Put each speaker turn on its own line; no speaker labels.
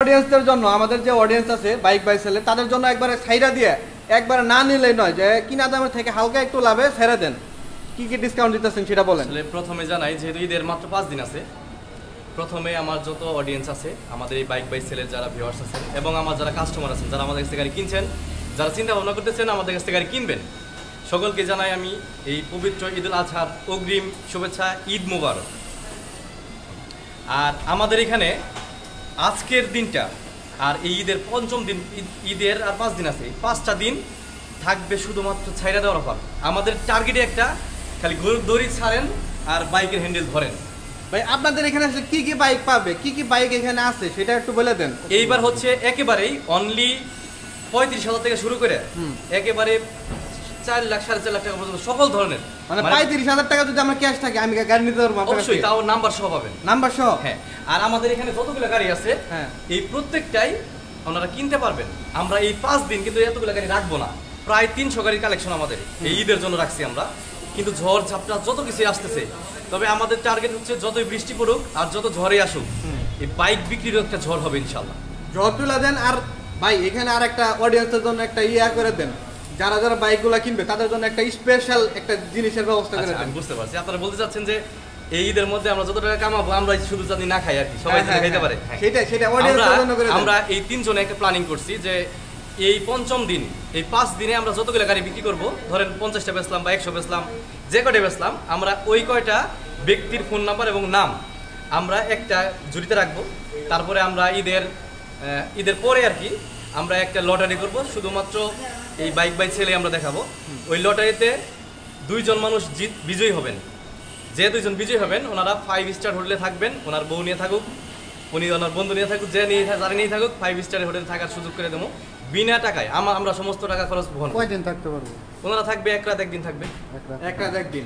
অডিয়েন্সদের জন্য, আমাদের যে অডিয়েন্স আছে বাইক বাই সেলে, তাদের জন্য একবারে ছাইরা দিয়ে একবারে না নিলেই নয়, যে কিনা দামের থেকে হালকা একটু লাভে ছেড়ে দেন, কি কি ডিসকাউন্ট দিতেছেন সেটা বলেন।
আসলে প্রথমে জানাই, যেহেতু ঈদের মাত্র 5 দিন আছে, প্রথমে আমার যত অডিয়েন্স আছে, আমাদের এই বাইক বাই সেলের যারা ভিউয়ার্স আছেন এবং আমার যারা কাস্টমার আছেন, যারা আমাদের কাছ থেকে গাড়ি কিনছেন, যারা চিন্তা ভাবনা করতেছেন আমাদের কাছ থেকে গাড়ি কিনবেন, সকলকে জানাই আমি এই পবিত্র ঈদুল আজহার অগ্রিম শুভেচ্ছা, ঈদ মোবারক। আর আমাদের এখানে আজকের দিনটা আর এই ঈদের পঞ্চম দিন, ঈদের আর 5 দিন আছে, 5টা দিন থাকবে শুধুমাত্র ছাইরা দেওয়ার অফার। আমাদের টার্গেটে একটা, খালি দড়ি ছাড়েন আর বাইকের হ্যান্ডেল ধরেন।
ভাই আপনাদের এখানে আসলে কি কি বাইক পাবে, কি কি বাইক এখানে আছে সেটা একটু বলে দেন।
এইবার হচ্ছে একেবারেই অনলি 35,000 থেকে শুরু করে একেবারে 4 লাখ 4.5 লাখ টাকা পর্যন্ত সকল ধরনের,
মানে 35,000 টাকা যদি আমার ক্যাশ থাকে আমি গাড়ি নিতে পারবো?
অবশ্যই, তাও নাম্বার সহ পাবেন।
নাম্বার সহ?
হ্যাঁ। আর আমাদের এখানে যতগুলো গাড়ি আছে এই প্রত্যেকটাই আপনারা কিনতে পারবেন। আমরা এই 5 দিন কিন্তু এতগুলো গাড়ি রাখবো না, প্রায় 300 গাড়ির কালেকশন আমাদের এই ঈদের জন্য রাখছি আমরা। কিন্তু ঝড় ঝাপটা যত কিছু আসতেছে, তবে আমাদের টার্গেট হচ্ছে যতই বৃষ্টি পড়ুক আর যত ঝড়ে আসুক, এই বাইক বিক্রির একটা ঝড় হবে ইনশাল্লাহ।
ঝড় তুলে দেন। আর ভাই এখানে আর একটা অডিয়েন্সের জন্য একটা ইয়া করে দেন, যারা যারা বাইকগুলো কিনবে তাদের জন্য একটা স্পেশাল একটা জিনিসের ব্যবস্থা করে দেন।
আমি বুঝতে পারছি আপনারা বলতে চাচ্ছেন যে এই ঈদের মধ্যে আমরা যত টাকা কামাবো আমরা শুধু যদি না খাই আর কি, সবাই খাইতে পারে।
সেটা অডিয়েন্সের জন্য করে দেন।
আমরা এই 3 জনে একটা প্ল্যানিং করছি যে এই পঞ্চম দিন, এই 5 দিনে আমরা যতগুলো গাড়ি বিক্রি করব, ধরেন 50টা বেচলাম বা 100 বেচলাম, যে কয়টা বেচলাম, আমরা ওই কয়টা ব্যক্তির ফোন নাম্বার এবং নাম আমরা একটা জুড়িতে রাখবো। তারপরে আমরা ঈদের পরে আর কি আমরা একটা লটারি করব, শুধুমাত্র এই বাইক বাই ছেলে আমরা দেখাবো। ওই লটারিতে 2 জন মানুষ বিজয়ী হবেন। যে 2 জন বিজয়ী হবেন ওনারা 5 স্টার হোটেলে থাকবেন, ওনার বউ নিয়ে থাকুক, উনি ওনার বন্ধু নিয়ে থাকুক, যারা নিয়ে থাকুক, 5 স্টার হোটেলে থাকার সুযোগ করে দেবো বিনা টাকায়। আমরা সমস্ত টাকা খরচ বহন।
কয়দিন থাকতে পারবো?
ওনারা থাকবে 1 রাত 1 দিন থাকবে।
1 রাত 1 দিন।